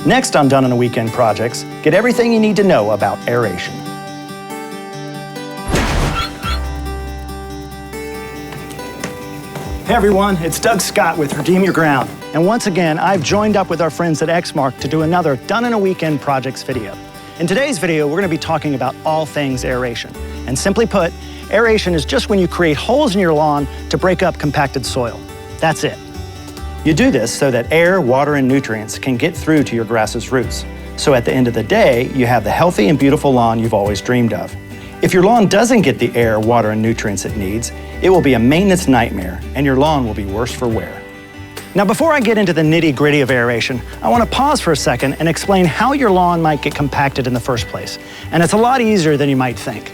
Next on Done in a Weekend Projects, get everything you need to know about aeration. Hey everyone, it's Doug Scott with Redeem Your Ground. And once again, I've joined up with our friends at Exmark to do another Done in a Weekend Projects video. In today's video, we're going to be talking about all things aeration. And simply put, aeration is just when you create holes in your lawn to break up compacted soil. That's it. You do this so that air, water, and nutrients can get through to your grass's roots. So at the end of the day, you have the healthy and beautiful lawn you've always dreamed of. If your lawn doesn't get the air, water, and nutrients it needs, it will be a maintenance nightmare, and your lawn will be worse for wear. Now, before I get into the nitty-gritty of aeration, I want to pause for a second and explain how your lawn might get compacted in the first place. And it's a lot easier than you might think.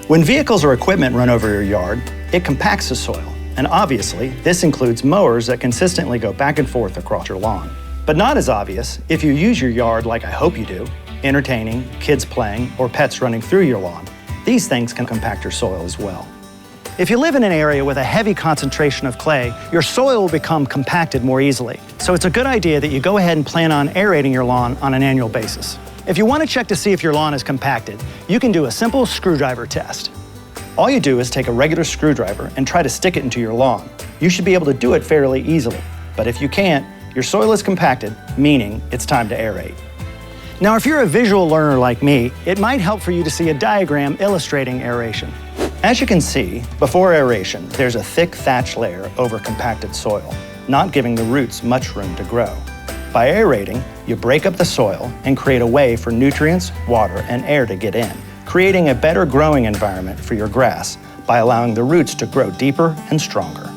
When vehicles or equipment run over your yard, it compacts the soil. And obviously, this includes mowers that consistently go back and forth across your lawn. But not as obvious if you use your yard like I hope you do, entertaining, kids playing, or pets running through your lawn. These things can compact your soil as well. If you live in an area with a heavy concentration of clay, your soil will become compacted more easily. So it's a good idea that you go ahead and plan on aerating your lawn on an annual basis. If you want to check to see if your lawn is compacted, you can do a simple screwdriver test. All you do is take a regular screwdriver and try to stick it into your lawn. You should be able to do it fairly easily. But if you can't, your soil is compacted, meaning it's time to aerate. Now, if you're a visual learner like me, it might help for you to see a diagram illustrating aeration. As you can see, before aeration, there's a thick thatch layer over compacted soil, not giving the roots much room to grow. By aerating, you break up the soil and create a way for nutrients, water, and air to get in, creating a better growing environment for your grass by allowing the roots to grow deeper and stronger.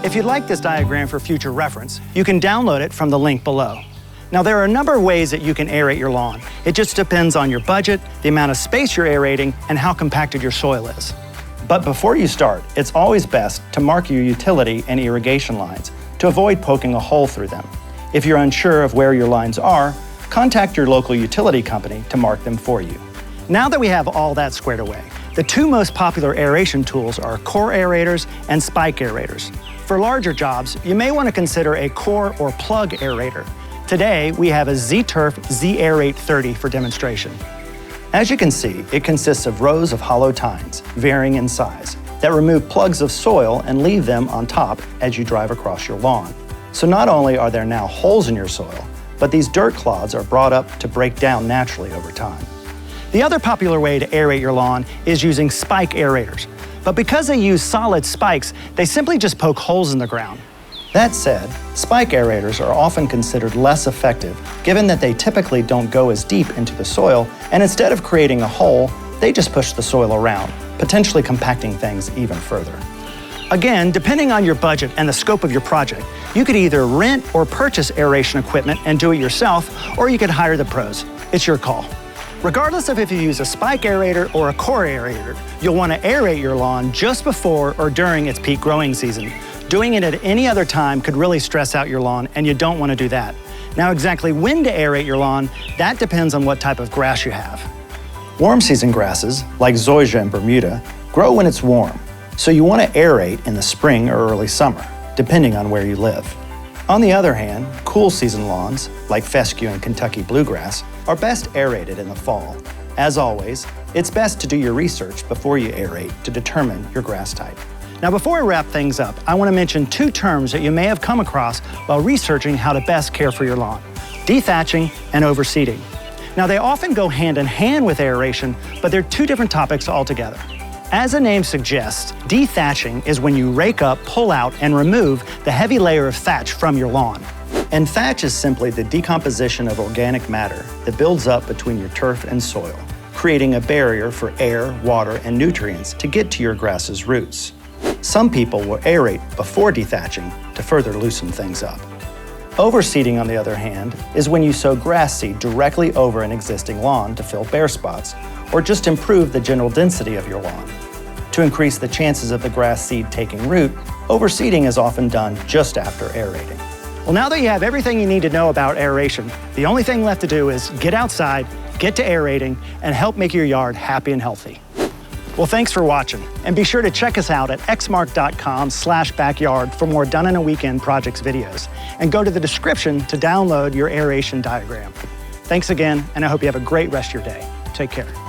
If you'd like this diagram for future reference, you can download it from the link below. Now, there are a number of ways that you can aerate your lawn. It just depends on your budget, the amount of space you're aerating, and how compacted your soil is. But before you start, it's always best to mark your utility and irrigation lines to avoid poking a hole through them. If you're unsure of where your lines are, contact your local utility company to mark them for you. Now that we have all that squared away, the two most popular aeration tools are core aerators and spike aerators. For larger jobs, you may want to consider a core or plug aerator. Today, we have a Z-Turf Z-Aerate 30 for demonstration. As you can see, it consists of rows of hollow tines, varying in size, that remove plugs of soil and leave them on top as you drive across your lawn. So not only are there now holes in your soil, but these dirt clods are brought up to break down naturally over time. The other popular way to aerate your lawn is using spike aerators. But because they use solid spikes, they simply just poke holes in the ground. That said, spike aerators are often considered less effective, given that they typically don't go as deep into the soil, and instead of creating a hole, they just push the soil around, potentially compacting things even further. Again, depending on your budget and the scope of your project, you could either rent or purchase aeration equipment and do it yourself, or you could hire the pros. It's your call. Regardless of if you use a spike aerator or a core aerator, you'll want to aerate your lawn just before or during its peak growing season. Doing it at any other time could really stress out your lawn, and you don't want to do that. Now, exactly when to aerate your lawn, that depends on what type of grass you have. Warm season grasses, like zoysia and Bermuda, grow when it's warm, so you want to aerate in the spring or early summer, depending on where you live. On the other hand, cool season lawns, like fescue and Kentucky bluegrass, are best aerated in the fall. As always, it's best to do your research before you aerate to determine your grass type. Now, before I wrap things up, I want to mention two terms that you may have come across while researching how to best care for your lawn: dethatching and overseeding. Now, they often go hand in hand with aeration, but they're two different topics altogether. As the name suggests, dethatching is when you rake up, pull out, and remove the heavy layer of thatch from your lawn. And thatch is simply the decomposition of organic matter that builds up between your turf and soil, creating a barrier for air, water, and nutrients to get to your grass's roots. Some people will aerate before dethatching to further loosen things up. Overseeding, on the other hand, is when you sow grass seed directly over an existing lawn to fill bare spots, or just improve the general density of your lawn. To increase the chances of the grass seed taking root, overseeding is often done just after aerating. Well, now that you have everything you need to know about aeration, the only thing left to do is get outside, get to aerating, and help make your yard happy and healthy. Well, thanks for watching, and be sure to check us out at exmark.com/backyard for more Done in a Weekend Projects videos, and go to the description to download your aeration diagram. Thanks again, and I hope you have a great rest of your day. Take care.